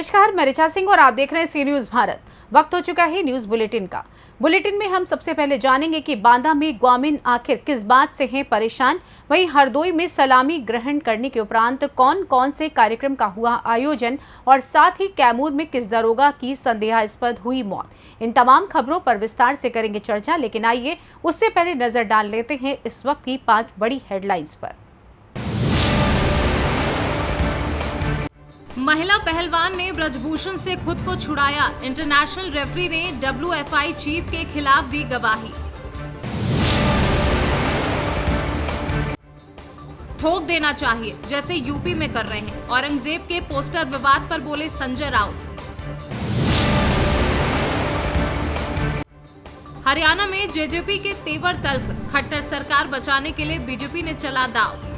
नमस्कार, मैं ऋचा सिंह और आप देख रहे हैं सी न्यूज भारत। वक्त हो चुका है न्यूज बुलेटिन का। बुलेटिन में हम सबसे पहले जानेंगे कि बांदा में ग्वामीण आखिर किस बात से हैं परेशान। वहीं हरदोई में सलामी ग्रहण करने के उपरांत कौन कौन से कार्यक्रम का हुआ आयोजन और साथ ही कैमूर में किस दरोगा की संदेहास्पद हुई मौत। इन तमाम खबरों पर विस्तार से करेंगे चर्चा, लेकिन आइए उससे पहले नजर डाल लेते हैं इस वक्त की 5 बड़ी हेडलाइंस पर। महिला पहलवान ने ब्रजभूषण से खुद को छुड़ाया। इंटरनेशनल रेफरी ने WFI चीफ के खिलाफ दी गवाही। ठोक देना चाहिए जैसे यूपी में कर रहे हैं। औरंगजेब के पोस्टर विवाद पर बोले संजय राउत। हरियाणा में जेजेपी के तेवर तल्ख। खट्टर सरकार बचाने के लिए बीजेपी ने चला दांव।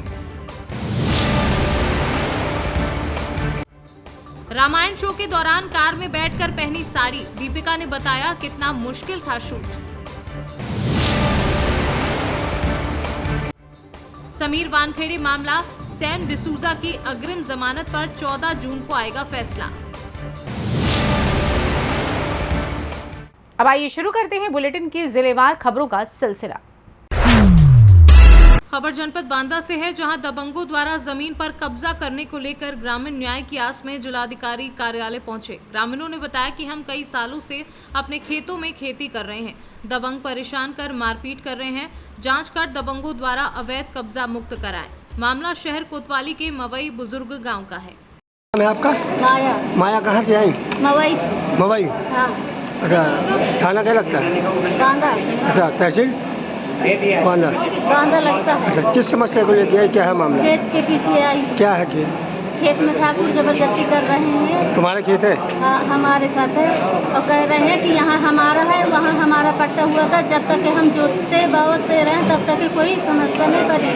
रामायण शो के दौरान कार में बैठकर पहनी साड़ी। दीपिका ने बताया कितना मुश्किल था शूट। समीर वानखेड़े मामला। सैम डिसूजा की अग्रिम जमानत पर 14 जून को आएगा फैसला। अब आइए शुरू करते हैं बुलेटिन की जिलेवार खबरों का सिलसिला। खबर जनपद बांदा से है, जहां दबंगों द्वारा जमीन पर कब्जा करने को लेकर ग्रामीण न्याय की आस में जिलाधिकारी कार्यालय पहुंचे। ग्रामीणों ने बताया कि हम कई सालों से अपने खेतों में खेती कर रहे हैं। दबंग परेशान कर मारपीट कर रहे हैं। जांच कर दबंगों द्वारा अवैध कब्जा मुक्त कराएं। मामला शहर कोतवाली के मवई बुजुर्ग गाँव का है। मैं आपका माया। माया कहाँ से आई? मवई से। मवई। हाँ। अच्छा, थाना क्या लगता है? बांदा। अच्छा, तहसील बांदा। बांदा लगता है। अच्छा, किस समस्या को लेके आई, क्या है मामला? खेत के पीछे आई। क्या है खेत? खेत में ठाकुर जबरदस्ती कर रहे हैं। तुम्हारा खेत है? हाँ, हमारे साथ है और कह रहे हैं कि यहाँ हमारा है, वहाँ हमारा पट्टा हुआ था। जब तक कि हम जोतते बोते रहे तब तक कि कोई समस्या नहीं पड़ी।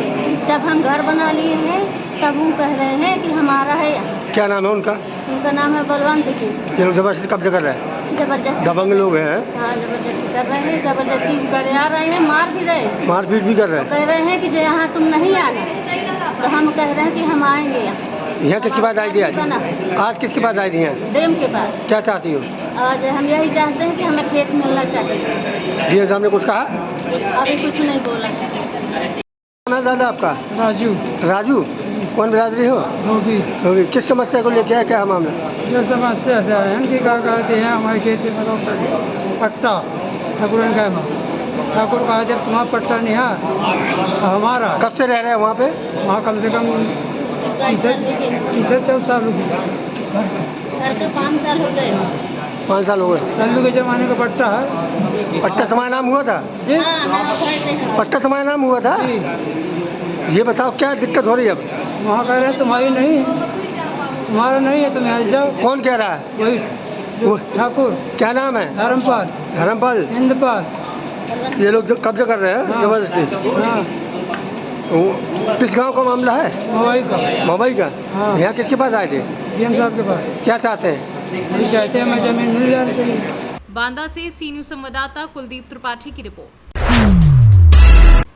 जब हम घर बना लिए हैं तब वो कह रहे हैं कि हमारा है। क्या नाम है उनका? उनका नाम है बलवंत सिंह। ये लोग जबरदस्ती कब्जा कर रहे हैं? जबरदस्ती दबंग लोग हैं? हाँ, जबरदस्ती कर रहे हैं। जबरदस्ती कर आ रहे हैं, मार भी रहे हैं, मारपीट भी कर रहे हैं? कह रहे हैं कि जो यहाँ तुम नहीं आना, तो हम कह रहे हैं कि हम आएंगे। यहाँ किसके पास आई थी आज? आज किसके पास आई थी यहाँ? डैम के पास। क्या चाहती हो? आज हम यही चाहते हैं कि हमें खेत मिलना चाहिए। डीएम साहब ने कुछ कहा? अभी कुछ नहीं बोला। नाम है दादा आपका? राजू। राजू, कौन बिरादरी हो? धोबी। होगी। किस समस्या को लेके आए, क्या है मामला? जो समस्या है इनकी क्या कहते हैं, हमारे खेती में पट्टा ठाकुर ने कहा, ठाकुर कहा जब तुम्हारा पट्टा नहीं है हमारा। कब से रह रहे हैं वहाँ पे? वहाँ कम से कम 30-40 साल हो गए। घर के 5 साल हो गए। 5 साल हो गए। लल्लू के जमाने का पट्टा है। पट्टा तुम्हारा नाम हुआ था? जी पट्टा तुम्हारा नाम हुआ था? जी। ये बताओ क्या दिक्कत हो रही है अब? वहाँ कह रहे हैं तुम्हारी नहीं, तुम्हारा नहीं है, तुम यहाँ जाओ। कौन कह रहा है? वही वो ठाकुर। क्या नाम है? धर्मपाल। धर्मपाल। इंद्रपाल। ये लोग कब्जा कर रहे हैं हाँ। जबरदस्ती। हाँ, किस गांव का मामला है? मवई का। मुंबई का। हाँ। यहाँ किसके पास आए थे? डीएम साहब के पास। क्या चाहते हैं? नहीं चाहते हमें जमीन मिल जानी चाहिए। बांदा से सी न्यूज संवाददाता कुलदीप त्रिपाठी की रिपोर्ट।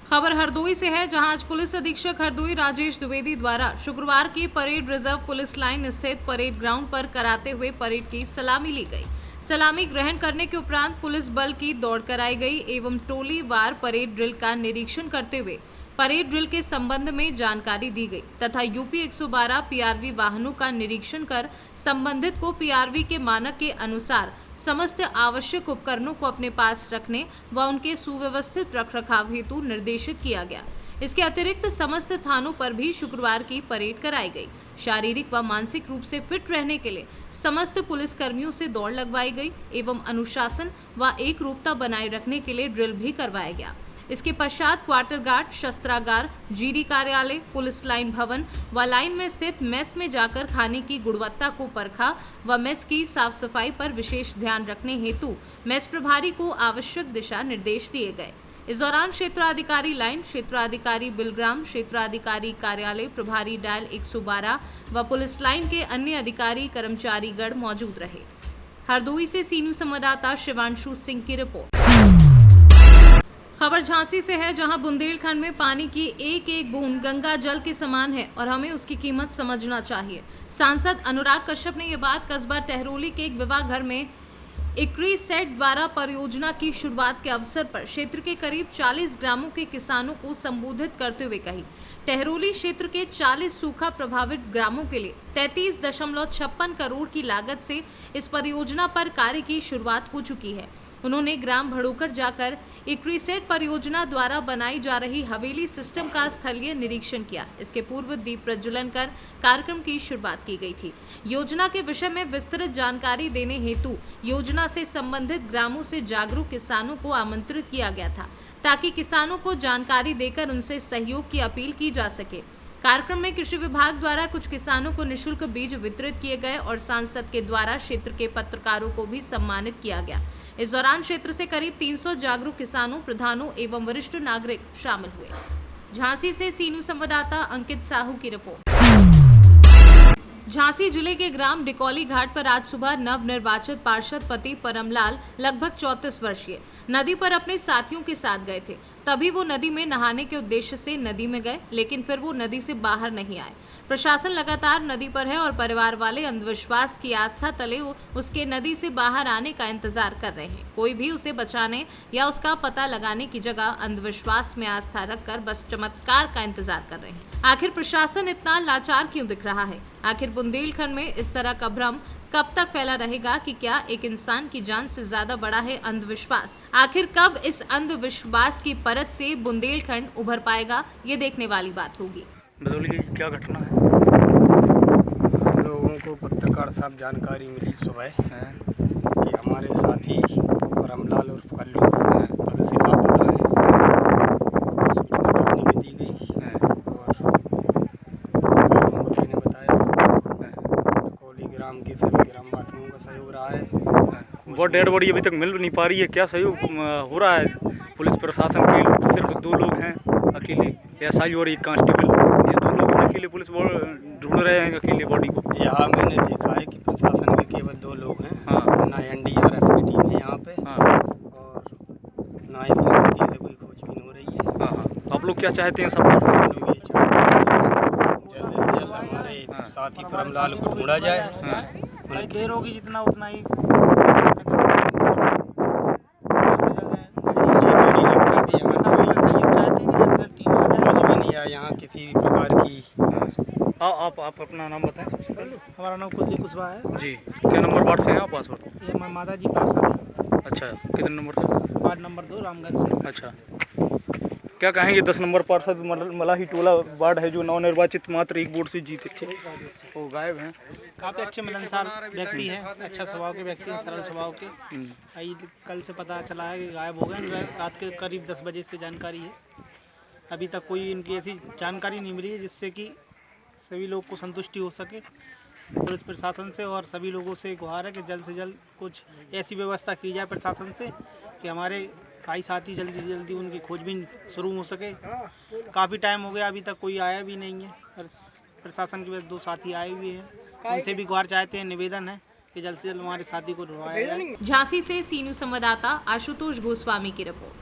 खबर हरदोई से है, जहां आज पुलिस अधीक्षक हरदोई राजेश द्विवेदी द्वारा शुक्रवार की परेड रिजर्व पुलिस लाइन स्थित परेड ग्राउंड पर कराते हुए परेड की सलामी ली गई। सलामी ग्रहण करने के उपरांत पुलिस बल की दौड़ कराई गई एवं टोली वार परेड ड्रिल का निरीक्षण करते हुए परेड ड्रिल के संबंध में जानकारी दी गई तथा यूपी 112 PRV वाहनों का निरीक्षण कर संबंधित को PRV के मानक के अनुसार समस्त आवश्यक उपकरणों को अपने पास रखने व उनके सुव्यवस्थित रखरखाव हेतु निर्देशित किया गया। इसके अतिरिक्त समस्त थानों पर भी शुक्रवार की परेड कराई गई। शारीरिक व मानसिक रूप से फिट रहने के लिए समस्त पुलिस कर्मियों से दौड़ लगवाई गई एवं अनुशासन व एक रूपता बनाए रखने के लिए ड्रिल भी करवाया गया। इसके पश्चात क्वार्टर गार्ड, शस्त्रागार, जीडी कार्यालय, पुलिस लाइन भवन व लाइन में स्थित मेस में जाकर खाने की गुणवत्ता को परखा व मेस की साफ सफाई पर विशेष ध्यान रखने हेतु मेस प्रभारी को आवश्यक दिशा निर्देश दिए गए। इस दौरान क्षेत्राधिकारी लाइन, क्षेत्राधिकारी बिलग्राम, क्षेत्राधिकारी कार्यालय, प्रभारी डायल 112 व पुलिस लाइन के अन्य अधिकारी कर्मचारीगण मौजूद रहे। हरदोई से सी न्यूज संवाददाता शिवांशु सिंह की रिपोर्ट। खबर झांसी से है, जहां बुंदेलखंड में पानी की एक एक बूंद गंगा जल के समान है और हमें उसकी कीमत समझना चाहिए। सांसद अनुराग कश्यप ने ये बात कस्बा टहरोली के एक विवाह घर में इक्री सेट द्वारा परियोजना की शुरुआत के अवसर पर क्षेत्र के करीब 40 ग्रामों के किसानों को संबोधित करते हुए कही। टहरोली क्षेत्र के 40 सूखा प्रभावित ग्रामों के लिए 33.56 करोड़ की लागत से इस परियोजना पर कार्य की शुरुआत हो चुकी है। उन्होंने ग्राम भड़ोकर जाकर इक्रीसेट परियोजना द्वारा बनाई जा रही हवेली सिस्टम का स्थलीय निरीक्षण किया। इसके पूर्व दीप प्रज्वलन कर कार्यक्रम की शुरुआत की गई थी। योजना के विषय में विस्तृत जानकारी देने हेतु योजना से संबंधित ग्रामों से जागरूक किसानों को आमंत्रित किया गया था, ताकि किसानों को जानकारी देकर उनसे सहयोग की अपील की जा सके। कार्यक्रम में कृषि विभाग द्वारा कुछ किसानों को निःशुल्क बीज वितरित किए गए और सांसद के द्वारा क्षेत्र के पत्रकारों को भी सम्मानित किया गया। इस दौरान क्षेत्र से करीब 300 जागरूक किसानों, प्रधानों एवं वरिष्ठ नागरिक शामिल हुए। झांसी से सीनू संवाददाता अंकित साहू की रिपोर्ट। झांसी जिले के ग्राम डिकौली घाट पर आज सुबह नव निर्वाचित पार्षद पति परमलाल लगभग 34 वर्षीय नदी पर अपने साथियों के साथ गए थे। तभी वो नदी में नहाने के उद्देश्य से नदी में गए, लेकिन फिर वो नदी से बाहर नहीं आए। प्रशासन लगातार नदी पर है और परिवार वाले अंधविश्वास की आस्था तले उसके नदी से बाहर आने का इंतजार कर रहे हैं। कोई भी उसे बचाने या उसका पता लगाने की जगह अंधविश्वास में आस्था रखकर बस चमत्कार का इंतजार कर रहे हैं। आखिर प्रशासन इतना लाचार क्यों दिख रहा है? आखिर बुंदेलखंड में इस तरह का भ्रम कब तक फैला रहेगा कि क्या एक इंसान की जान से ज्यादा बड़ा है अंधविश्वास? आखिर कब इस अंधविश्वास की परत से बुंदेलखंड उभर पाएगा, ये देखने वाली बात होगी। बदौली की क्या घटना है? हम लोगों को पत्रकार साहब जानकारी मिली सुबह कि हमारे साथी परमलाल और कल्लू पद से लापता है। सूचना थाने में दी गई और मुखी ने बताया कोली ग्राम के सभी ग्रामवासियों का सहयोग रहा है। वो डेड बॉडी अभी तक मिल नहीं पा रही है, क्या सहयोग हो रहा है? पुलिस प्रशासन के सिर्फ 2 लोग हैं अकेले, एसआई और एक कांस्टेबल, ये 2 लोग अकेले पुलिस ढूंढ रहे हैं अकेले बॉडी को। यहाँ मैंने देखा है कि प्रशासन के केवल 2 लोग हैं। हाँ। ना NDRF की टीम है यहाँ पे। हाँ। और ना ही पुलिस से कोई खोजबीन हो रही है। हाँ हाँ, तो आप लोग क्या चाहते हैं सब लोग? जल्द से जल्द हमारे साथी परमलाल को ढूंढा जाए। हाँ। देर होगी जितना उतना ही यहाँ किसी भी प्रकार की। आप अपना नाम बताएं। हमारा नाम कुलदीप कुशवाहा है जी। क्या नंबर वार्ड से हैं आप? पासवर्ड? ये हमारे माता जी पास अच्छा, कितने नंबर से? वार्ड नंबर 2 रामगंज से। अच्छा, क्या कहेंगे 10 नंबर पार्षद मलाही टोला वार्ड है जो नवनिर्वाचित मात्र 1 वोट से जीते थे, वो गायब हैं। काफ़ी अच्छे मिलनसार व्यक्ति हैं, अच्छा स्वभाव के व्यक्ति हैं, सरल स्वभाव के। कल से पता चला है कि गायब हो गए। रात के करीब 10 बजे से जानकारी है। अभी तक कोई इनकी ऐसी जानकारी नहीं मिली है जिससे कि सभी लोग को संतुष्टि हो सके। पुलिस प्रशासन से और सभी लोगों से गुहार है कि जल्द से जल्द कुछ ऐसी व्यवस्था की जाए प्रशासन से कि हमारे भाई साथी जल्दी से जल्दी उनकी खोजबीन शुरू हो सके। काफ़ी टाइम हो गया, अभी तक कोई आया भी नहीं है। और प्रशासन के 2 साथी आए हुए हैं, उनसे भी गुहार चाहते हैं, निवेदन है कि जल्द से जल्द हमारे साथी को ढूंढाया जाए। झांसी से सीनू संवाददाता आशुतोष गोस्वामी की रिपोर्ट।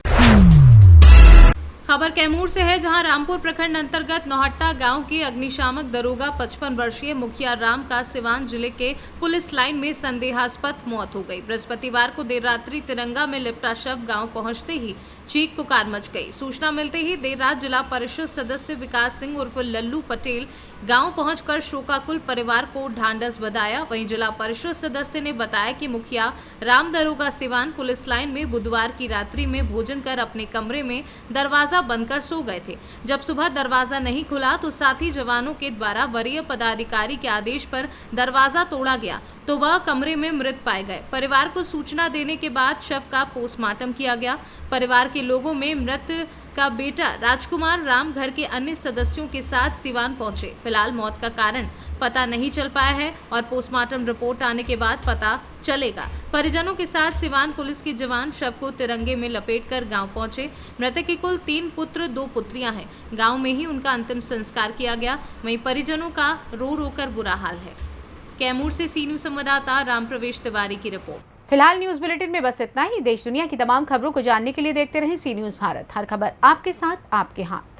खबर कैमूर से है, जहां रामपुर प्रखंड अंतर्गत नौहट्टा गांव के अग्निशामक दरोगा 55 वर्षीय मुखिया राम का सिवान जिले के पुलिस लाइन में संदेहास्पद मौत हो गई। बृहस्पतिवार को देर रात्रि तिरंगा में लिपटा शव गांव पहुंचते ही चीख पुकार मच गई। सूचना मिलते ही देर रात जिला परिषद सदस्य विकास सिंह उर्फ लल्लू पटेल गांव पहुंचकर शोकाकुल परिवार को ढांढस बंधाया। वहीं जिला परिषद सदस्य ने बताया कि मुखिया राम दरोगा सिवान पुलिस लाइन में बुधवार की रात्रि में भोजन कर अपने कमरे में दरवाजा बंद कर सो गए थे। जब सुबह दरवाजा नहीं खुला तो साथी जवानों के द्वारा वरीय पदाधिकारी के आदेश पर दरवाजा तोड़ा गया तो वह कमरे में मृत पाए गए। परिवार को सूचना देने के बाद शव का पोस्टमार्टम किया गया। परिवार के लोगों में मृत का बेटा राजकुमार राम घर के अन्य सदस्यों के साथ सिवान पहुंचे। फिलहाल मौत का कारण पता नहीं चल पाया है और पोस्टमार्टम रिपोर्ट आने के बाद पता चलेगा। परिजनों के साथ सिवान पुलिस के जवान शव को तिरंगे में लपेटकर गांव पहुंचे। मृतक के कुल 3 पुत्र 2 पुत्रियां हैं। गांव में ही उनका अंतिम संस्कार किया गया। वहीं परिजनों का रो रो कर बुरा हाल है। कैमूर से सीनू संवाददाता राम प्रवेश तिवारी की रिपोर्ट। फिलहाल न्यूज बुलेटिन में बस इतना ही। देश दुनिया की तमाम खबरों को जानने के लिए देखते रहें सी न्यूज भारत। हर खबर आपके साथ, आपके हाथ।